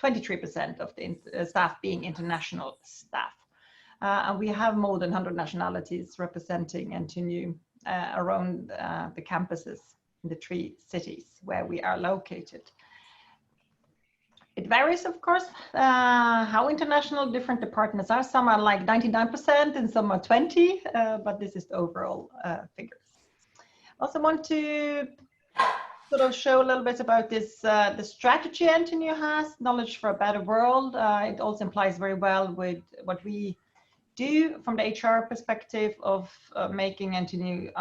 23% of the staff being international staff. And we have more than 100 nationalities representing NTNU around the campuses in the 3 cities where we are located. It varies, of course, how international different departments are. Some are like 99% and some are 20, but this is the overall figures. Also want to sort of show a little bit about this, the strategy NTNU has, Knowledge for a Better World. It also implies very well with what we do from the HR perspective of making NTNU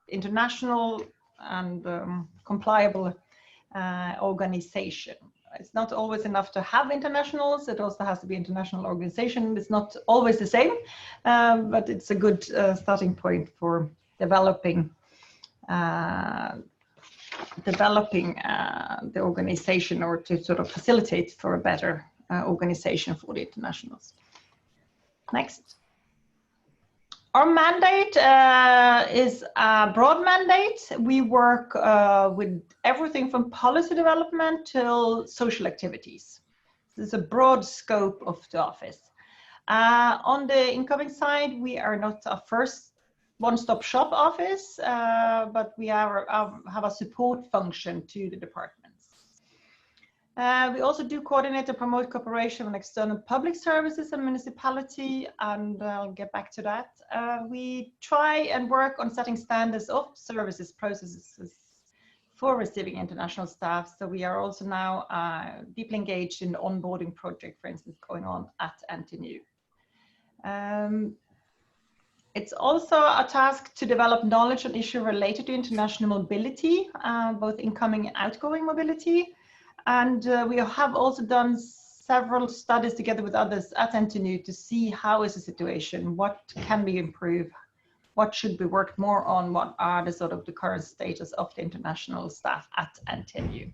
international and compliable organization. It's not always enough to have internationals. It also has to be international organization. It's not always the same, but it's a good starting point for developing the organization, or to sort of facilitate for a better organization for the internationals. Next. Our mandate is a broad mandate. We work with everything from policy development till social activities. There's a broad scope of the office. On the incoming side, we are not a first one-stop shop office, but we have a support function to the departments. We also do coordinate and promote cooperation with external public services and municipality, and I'll get back to that. We try and work on setting standards of services, processes for receiving international staff. So we are also now deeply engaged in the onboarding project, for instance, going on at NTNU. It's also a task to develop knowledge on issues related to international mobility, both incoming and outgoing mobility. And we have also done several studies together with others at NTNU to see how is the situation, what can be improved, what should be worked more on, what are the sort of the current status of the international staff at NTNU.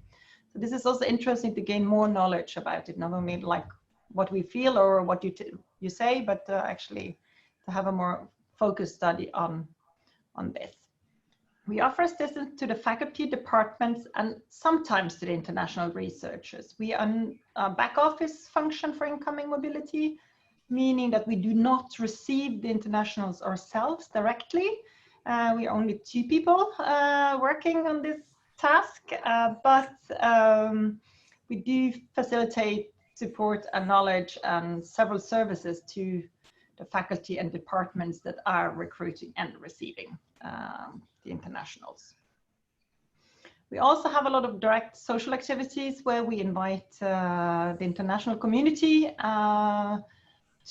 So this is also interesting to gain more knowledge about it, not only like what we feel or what you say, but actually to have a more focused study on this. We offer assistance to the faculty, departments, and sometimes to the international researchers. We are a back office function for incoming mobility, meaning that we do not receive the internationals ourselves directly. We are only 2 people working on this task, but we do facilitate support and knowledge and several services to the faculty and departments that are recruiting and receiving the internationals. We also have a lot of direct social activities where we invite the international community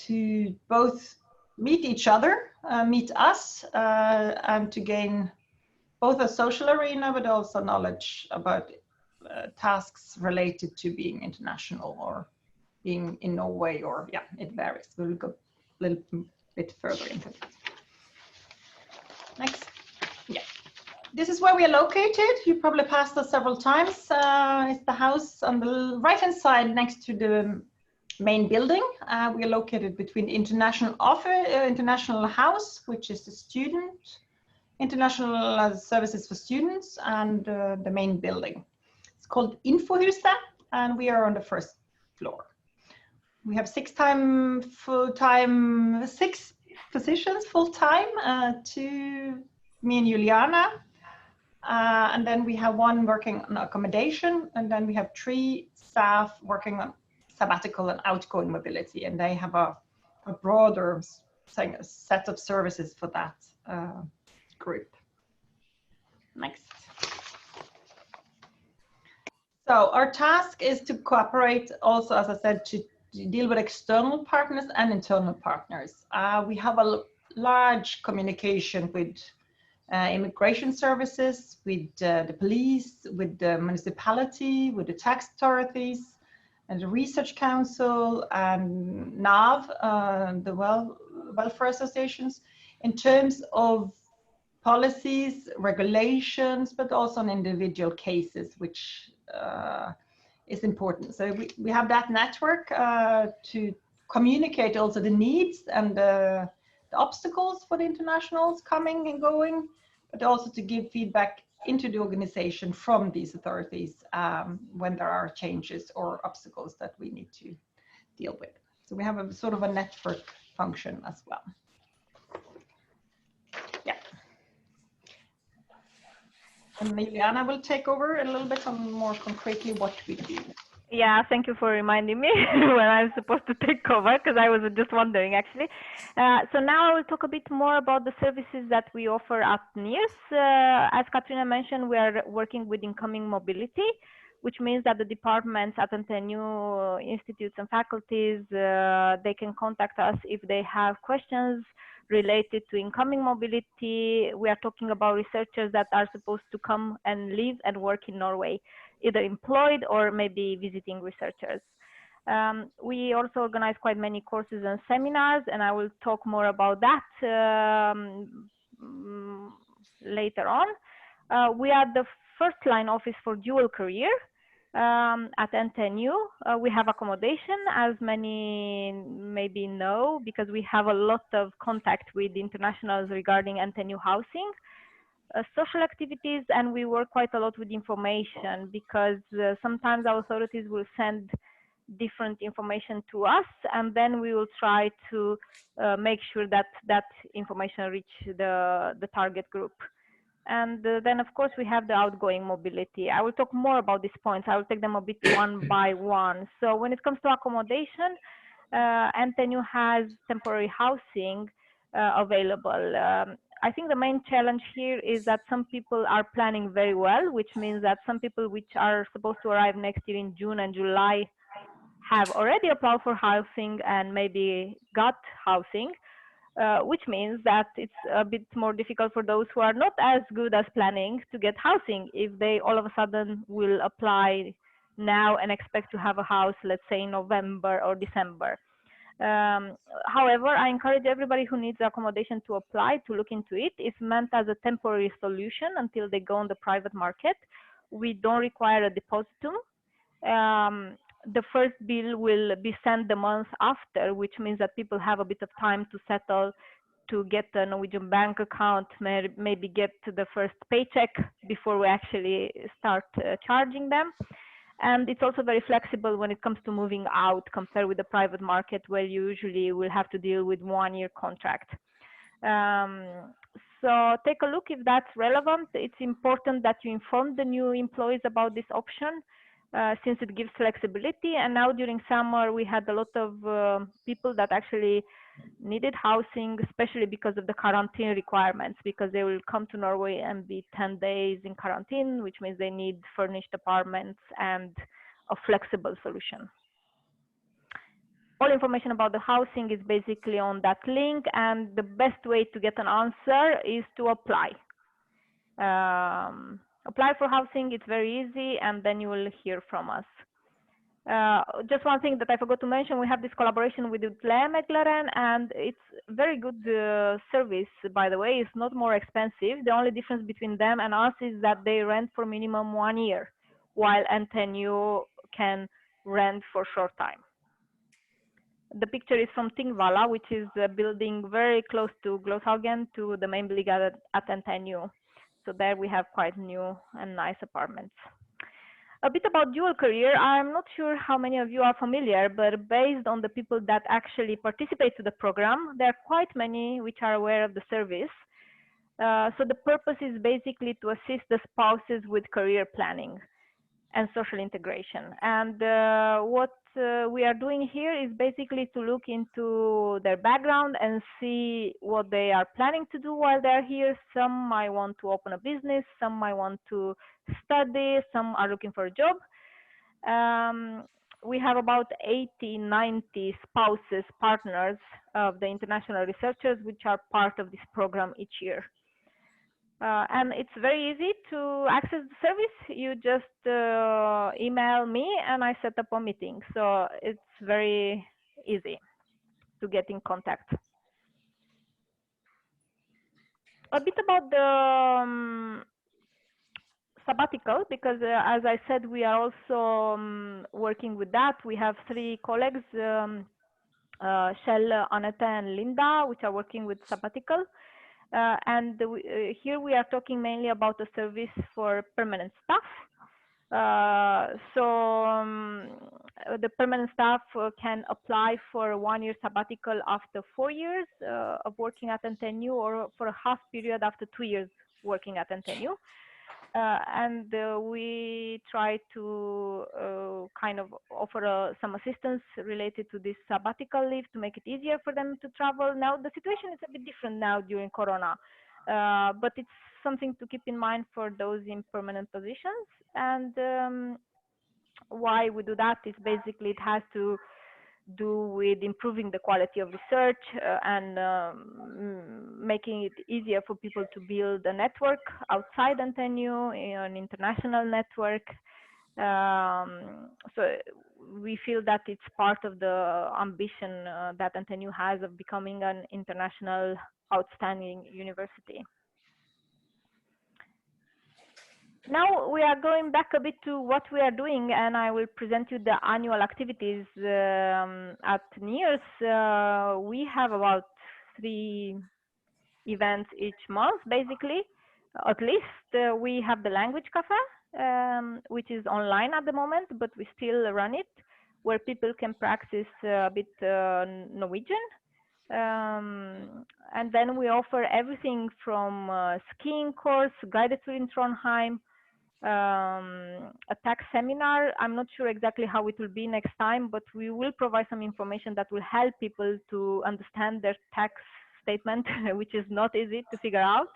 to both meet each other, meet us, and to gain both a social arena, but also knowledge about tasks related to being international or being in Norway, or yeah, it varies. We'll go a little bit further into that. Next. Yeah, this is where we are located. You probably passed us several times. It's the house on the right-hand side next to the main building. We are located between the international office, international house, which is the student, international services for students, and the main building. It's called Infohuset, and we are on the 1st floor. We have 6 positions full-time, 2 me and Juliana, and then we have 1 working on accommodation, and then we have 3 staff working on sabbatical and outgoing mobility, and they have a broader set of services for that group. Next. So our task is to cooperate also, as I said, to deal with external partners and internal partners. We have a large communication with immigration services, with the police, with the municipality, with the tax authorities, and the Research Council, and NAV, the welfare associations, in terms of policies, regulations, but also on individual cases, which is important. So we have that network to communicate also the needs and the obstacles for the internationals coming and going, but also to give feedback into the organization from these authorities when there are changes or obstacles that we need to deal with. So we have a sort of a network function as well. Yeah. And Juliana will take over a little bit on more concretely what we do. Yeah, thank you for reminding me when I'm supposed to take over, because I was just wondering actually. So now I will talk a bit more about the services that we offer at NIRS. As Katrina mentioned, we are working with incoming mobility, which means that the departments at NTNU institutes and faculties, they can contact us if they have questions related to incoming mobility. We are talking about researchers that are supposed to come and live and work in Norway, either employed or maybe visiting researchers. We also organize quite many courses and seminars, and I will talk more about that later on. We are the first line office for dual career at NTNU. We have accommodation, as many maybe know, because we have a lot of contact with internationals regarding NTNU housing. Social activities, and we work quite a lot with information, because sometimes our authorities will send different information to us, and then we will try to make sure that that information reach the target group. And then, of course, we have the outgoing mobility. I will talk more about these points. I will take them a bit one by one. So when it comes to accommodation, NTNU has temporary housing available. I think the main challenge here is that some people are planning very well, which means that some people which are supposed to arrive next year in June and July have already applied for housing and maybe got housing, which means that it's a bit more difficult for those who are not as good as planning to get housing if they all of a sudden will apply now and expect to have a house, let's say in November or December. However, I encourage everybody who needs accommodation to apply to look into it. It's meant as a temporary solution until they go on the private market. We don't require a depositum. The first bill will be sent the month after, which means that people have a bit of time to settle, to get a Norwegian bank account, maybe get the first paycheck before we actually start charging them. And it's also very flexible when it comes to moving out compared with the private market, where you usually will have to deal with 1-year contract. So take a look if that's relevant. It's important that you inform the new employees about this option, since it gives flexibility. And now during summer, we had a lot of people that actually needed housing, especially because of the quarantine requirements, because they will come to Norway and be 10 days in quarantine, which means they need furnished apartments and a flexible solution. All information about the housing is basically on that link, and the best way to get an answer is to apply. Apply for housing, it's very easy, and then you will hear from us. Just one thing that I forgot to mention, we have this collaboration with Utleiemegleren, and it's very good service, by the way. It's not more expensive. The only difference between them and us is that they rent for minimum 1 year, while NTNU can rent for short time. The picture is from Tingvalla, which is a building very close to Gløshaugen, to the main building at NTNU. So there we have quite new and nice apartments. A bit about dual career. I'm not sure how many of you are familiar, but based on the people that actually participate to the program, there are quite many which are aware of the service. So the purpose is basically to assist the spouses with career planning and social integration. And what we are doing here is basically to look into their background and see what they are planning to do while they're here. Some might want to open a business, some might want to study, some are looking for a job. We have about 80-90 spouses, partners of the international researchers, which are part of this program each year. And it's very easy to access the service. You just email me and I set up a meeting. So it's very easy to get in contact. A bit about the sabbatical, because as I said, we are also working with that. We have 3 colleagues, Shell, Annette and Linda, which are working with sabbatical. Here we are talking mainly about a service for permanent staff. The permanent staff can apply for a 1-year sabbatical after 4 years of working at NTNU, or for a half period after 2 years working at NTNU. We try to kind of offer some assistance related to this sabbatical leave to make it easier for them to travel. Now, the situation is a bit different now during Corona, but it's something to keep in mind for those in permanent positions. And why we do that is basically it has to do with improving the quality of research and making it easier for people to build a network outside NTNU, an international network. So we feel that it's part of the ambition that NTNU has of becoming an international outstanding university. Now we are going back a bit to what we are doing, and I will present you the annual activities at NIRS. We have about 3 events each month, basically. At least we have the language cafe, which is online at the moment, but we still run it, where people can practice a bit Norwegian. And then we offer everything from skiing course, guided tour in Trondheim, a tax seminar. I'm not sure exactly how it will be next time, but we will provide some information that will help people to understand their tax statement, which is not easy to figure out.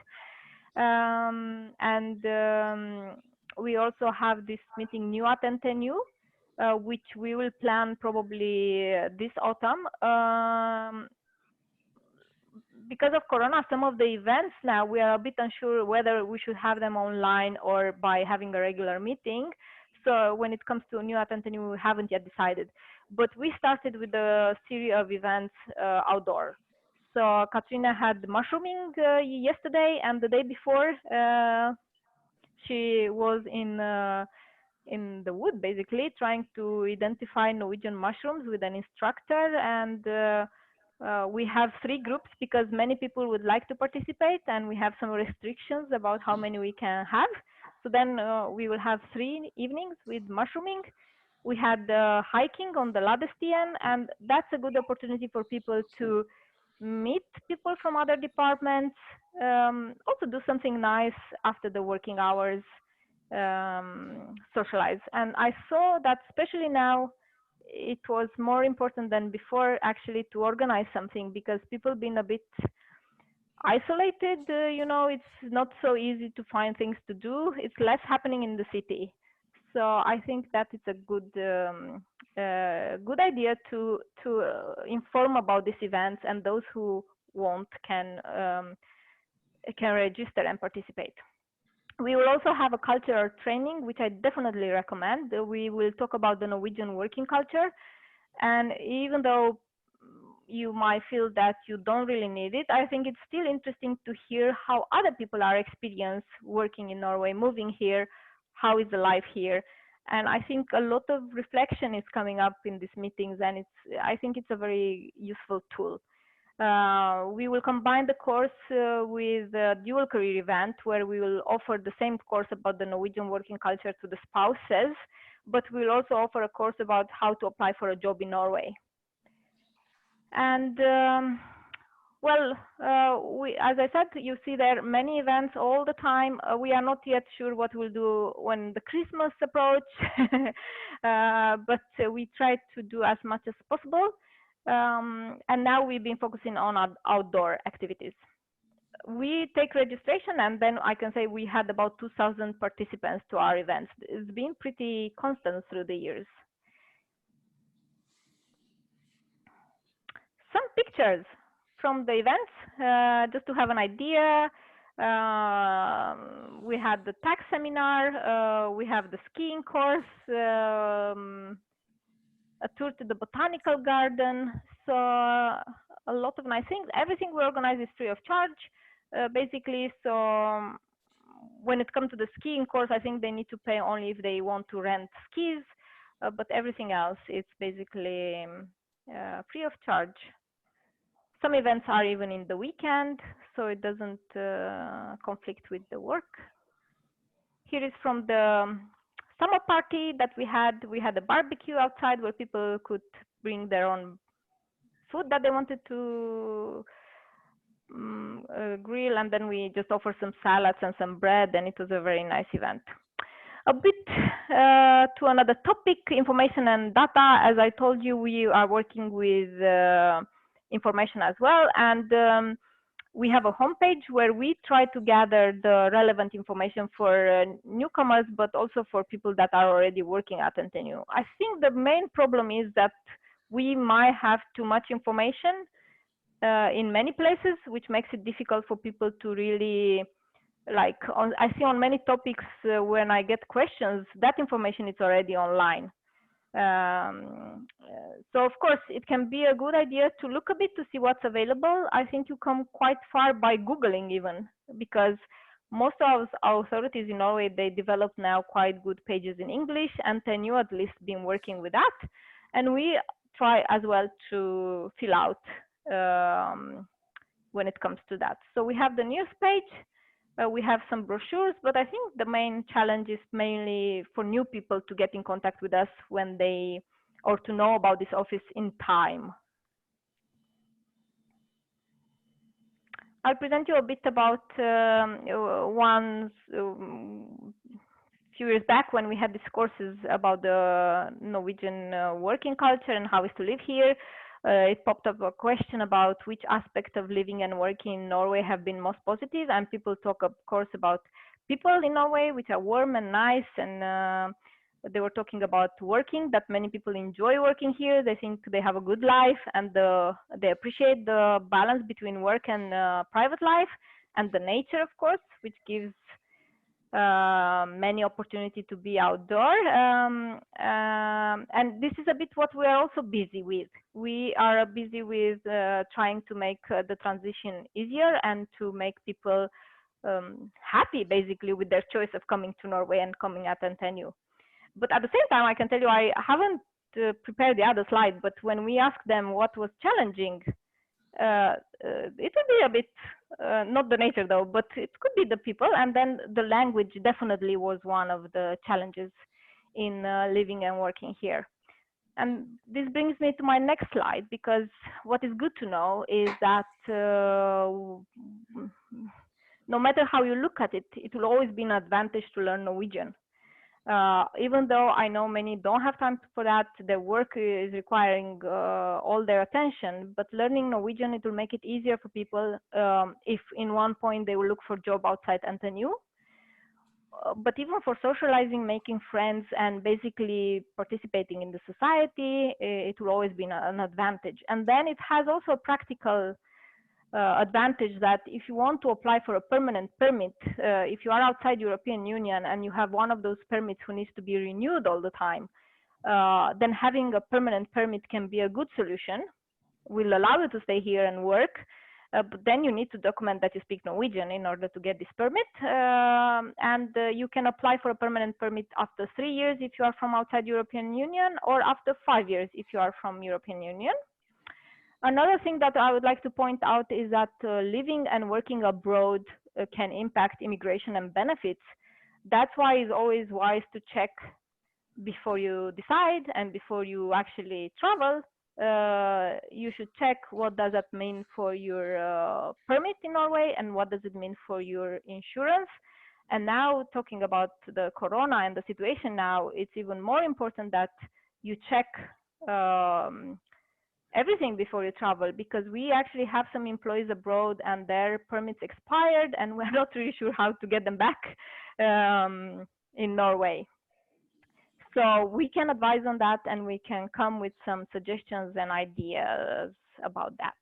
We also have this meeting new at NTNU, which we will plan probably this autumn. Because of Corona, some of the events now, we are a bit unsure whether we should have them online or by having a regular meeting. So when it comes to new at NTNU, we haven't yet decided. But we started with a series of events outdoor. So Katrina had mushrooming yesterday, and the day before, she was in the wood, basically, trying to identify Norwegian mushrooms with an instructor. And we have 3 groups because many people would like to participate, and we have some restrictions about how many we can have. So then we will have 3 evenings with mushrooming. We had hiking on the Ladestien, and that's a good opportunity for people to meet people from other departments, also do something nice after the working hours, socialize. And I saw that especially now, it was more important than before actually to organize something, because people been a bit isolated. It's not so easy to find things to do. It's less happening in the city. So I think that it's a good idea to inform about these events, and those who want can register and participate. We will also have a cultural training, which I definitely recommend. We will talk about the Norwegian working culture. And even though you might feel that you don't really need it, I think it's still interesting to hear how other people are experienced working in Norway, moving here, how is the life here. And I think a lot of reflection is coming up in these meetings, and I think it's a very useful tool. We will combine the course with a dual career event, where we will offer the same course about the Norwegian working culture to the spouses, but we'll also offer a course about how to apply for a job in Norway. And as I said, you see there are many events all the time. We are not yet sure what we'll do when the Christmas approach, but we try to do as much as possible. And now we've been focusing on outdoor activities. We take registration, and then I can say we had about 2,000 participants to our events. It's been pretty constant through the years. Some pictures from the events, just to have an idea. We had the tax seminar, we have the skiing course, a tour to the botanical garden. So a lot of nice things. Everything we organize is free of charge, basically. So when it comes to the skiing course, I think they need to pay only if they want to rent skis, but everything else, it's basically free of charge. Some events are even in the weekend, so it doesn't conflict with the work. Here is from the summer party that we had. We had a barbecue outside where people could bring their own food that they wanted to grill, and then we just offered some salads and some bread, and it was a very nice event. A bit to another topic, information and data. As I told you, we are working with information as well, and we have a homepage where we try to gather the relevant information for newcomers, but also for people that are already working at NTNU. I think the main problem is that we might have too much information in many places, which makes it difficult for people to really, like, I see on many topics when I get questions, that information is already online. So of course it can be a good idea to look a bit to see what's available. I think you come quite far by Googling even, because most of our authorities in Norway, they develop now quite good pages in English, and NTNU at least been working with that. And we try as well to fill out when it comes to that. So we have the news page, we have some brochures, but I think the main challenge is mainly for new people to get in contact with us when they, or to know about this office in time. I'll present you a bit about one few years back when we had these courses about the Norwegian working culture and how is to live here. It popped up a question about which aspect of living and working in Norway have been most positive, and people talk, of course, about people in Norway, which are warm and nice, and they were talking about working, that many people enjoy working here. They think they have a good life, and they appreciate the balance between work and private life, and the nature, of course, which gives many opportunity to be outdoor, and this is a bit what we are also busy with. We are busy with trying to make the transition easier and to make people happy, basically, with their choice of coming to Norway and coming at NTNU. But at the same time, I can tell you, I haven't prepared the other slide, but when we asked them what was challenging, it would be a bit, not the nature though, but it could be the people, and then the language definitely was one of the challenges in living and working here. And this brings me to my next slide, because what is good to know is that no matter how you look at it, it will always be an advantage to learn Norwegian. Even though I know many don't have time for that, their work is requiring all their attention, but learning Norwegian, it will make it easier for people if in one point they will look for a job outside NTNU. But even for socializing, making friends, and basically participating in the society, it will always be an advantage. And then it has also a practical advantage that if you want to apply for a permanent permit, if you are outside European Union and you have one of those permits who needs to be renewed all the time, then having a permanent permit can be a good solution, will allow you to stay here and work, but then you need to document that you speak Norwegian in order to get this permit, and you can apply for a permanent permit after 3 years if you are from outside European Union, or after 5 years if you are from European Union. Another thing that I would like to point out is that living and working abroad can impact immigration and benefits. That's why it's always wise to check before you decide, and before you actually travel, you should check what does that mean for your permit in Norway, and what does it mean for your insurance. And now, talking about the corona and the situation now, it's even more important that you check everything before you travel, because we actually have some employees abroad and their permits expired, and we're not really sure how to get them back in Norway. So we can advise on that, and we can come with some suggestions and ideas about that.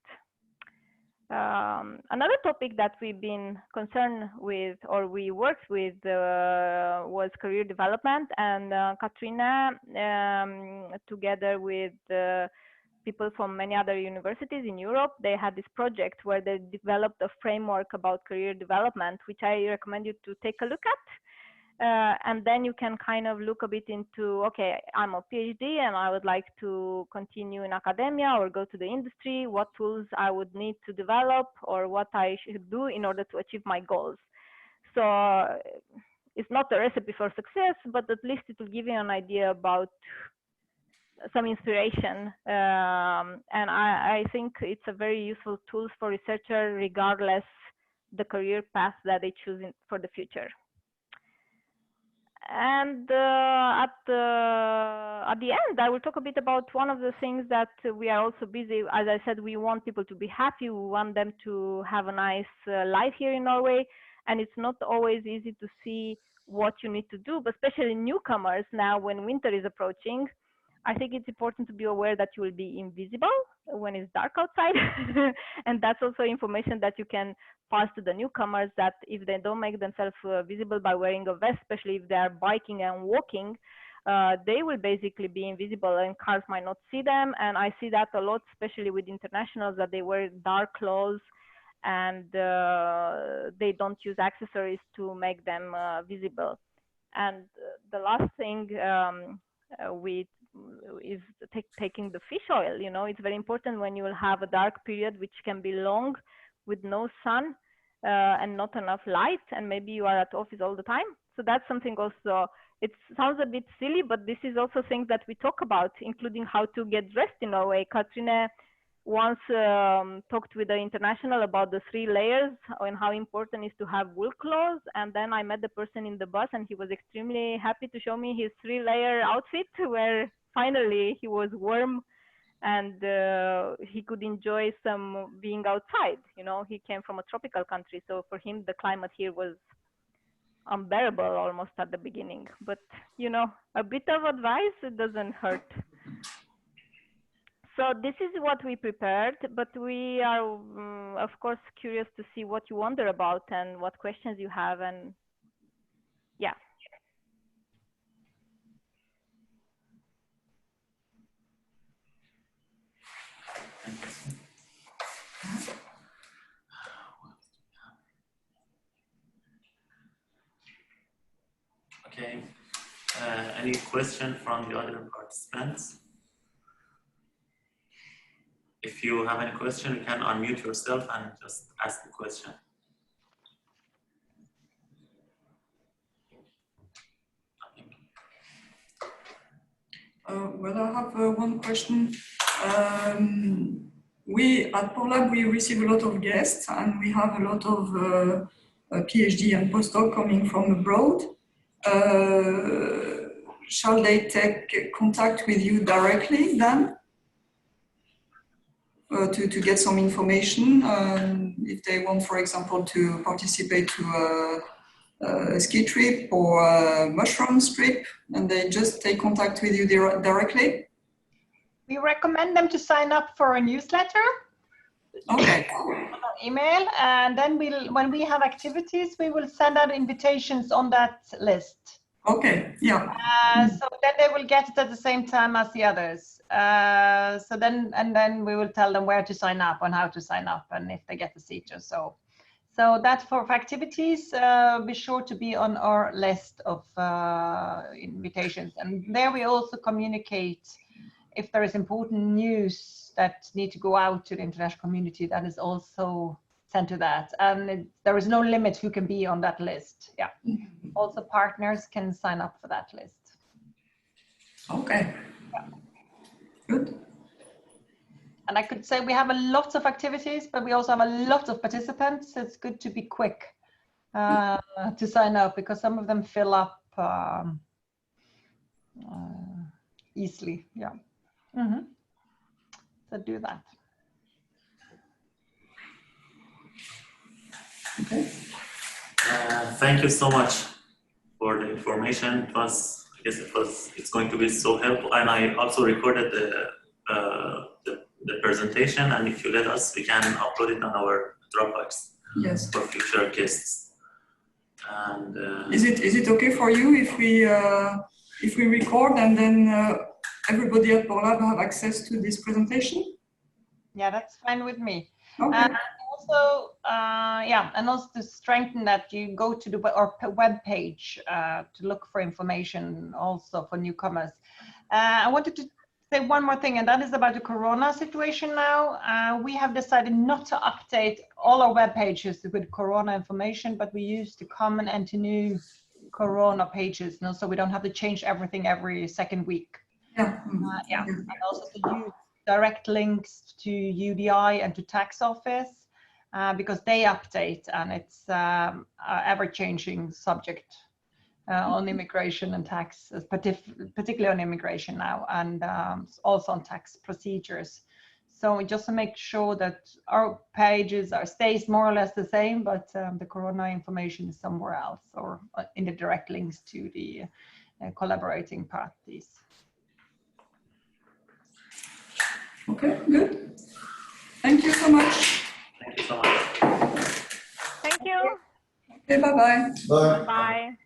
Another topic that we've been concerned with, or we worked with, was career development, and Katrina, together with people from many other universities in Europe, they had this project where they developed a framework about career development, which I recommend you to take a look at. And then you can kind of look a bit into, okay, I'm a PhD and I would like to continue in academia or go to the industry, what tools I would need to develop or what I should do in order to achieve my goals. So it's not a recipe for success, but at least it will give you an idea about some inspiration. And I think it's a very useful tool for researchers regardless the career path that they choose for the future. And at the end, I will talk a bit about one of the things that we are also busy. As I said, we want people to be happy. We want them to have a nice life here in Norway. And it's not always easy to see what you need to do, but especially newcomers now when winter is approaching. I think it's important to be aware that you will be invisible when it's dark outside. And that's also information that you can pass to the newcomers, that if they don't make themselves visible by wearing a vest, especially if they are biking and walking, they will basically be invisible and cars might not see them. And I see that a lot, especially with internationals, that they wear dark clothes and they don't use accessories to make them visible. And the last thing is taking the fish oil. You know, it's very important when you will have a dark period, which can be long with no sun and not enough light, and maybe you are at office all the time. So that's something also, it sounds a bit silly, but this is also things that we talk about, including how to get dressed in Norway. Katrine once talked with the international about the 3 layers and how important it is to have wool clothes. And then I met the person in the bus and he was extremely happy to show me his 3-layer outfit where finally he was warm and he could enjoy some being outside. You know, he came from a tropical country, so for him the climate here was unbearable almost at the beginning. But you know, a bit of advice, it doesn't hurt. So this is what we prepared, but we are of course curious to see what you wonder about and what questions you have, and yeah. Okay, any question from the other participants? If you have any question, you can unmute yourself and just ask the question. Well, I have one question. We at PowerLab, we receive a lot of guests and we have a lot of PhD and postdoc coming from abroad. Shall they take contact with you directly then to get some information if they want, for example, to participate to a ski trip or a mushrooms trip, and they just take contact with you directly? We recommend them to sign up for a newsletter. Okay. Email, and then when we have activities, we will send out invitations on that list. Okay, yeah. So then they will get it at the same time as the others. So then we will tell them where to sign up and how to sign up and if they get the seat or so. So that for activities, be sure to be on our list of invitations. And there we also communicate if there is important news that need to go out to the international community, that is also sent to that. And there is no limit who can be on that list. Yeah. Also partners can sign up for that list. Okay. Yeah. Good. And I could say we have a lot of activities, but we also have a lot of participants. So it's good to be quick to sign up because some of them fill up easily. Yeah. Mm-hmm. So do that. Okay. Thank you so much for the information. It was, I guess it's going to be so helpful. And I also recorded the presentation, and if you let us, we can upload it on our Dropbox. Yes. For future guests. And is it okay for you if we record and then everybody at PowerLab have access to this presentation? Yeah, that's fine with me. Okay. also, and also to strengthen that, you go to the web page to look for information also for newcomers. I wanted to say one more thing, and that is about the Corona situation now. We have decided not to update all our web pages with Corona information, but we use the common NTNU Corona pages, so we don't have to change everything every second week. Yeah. And also to use direct links to UDI and to tax office because they update, and it's an ever-changing subject on immigration and tax, particularly on immigration now, and also on tax procedures. So just to make sure that our pages stays more or less the same, but the Corona information is somewhere else or in the direct links to the collaborating parties. Okay, good. Thank you so much. Thank you so much. Thank you. Okay, bye-bye. Bye. Bye.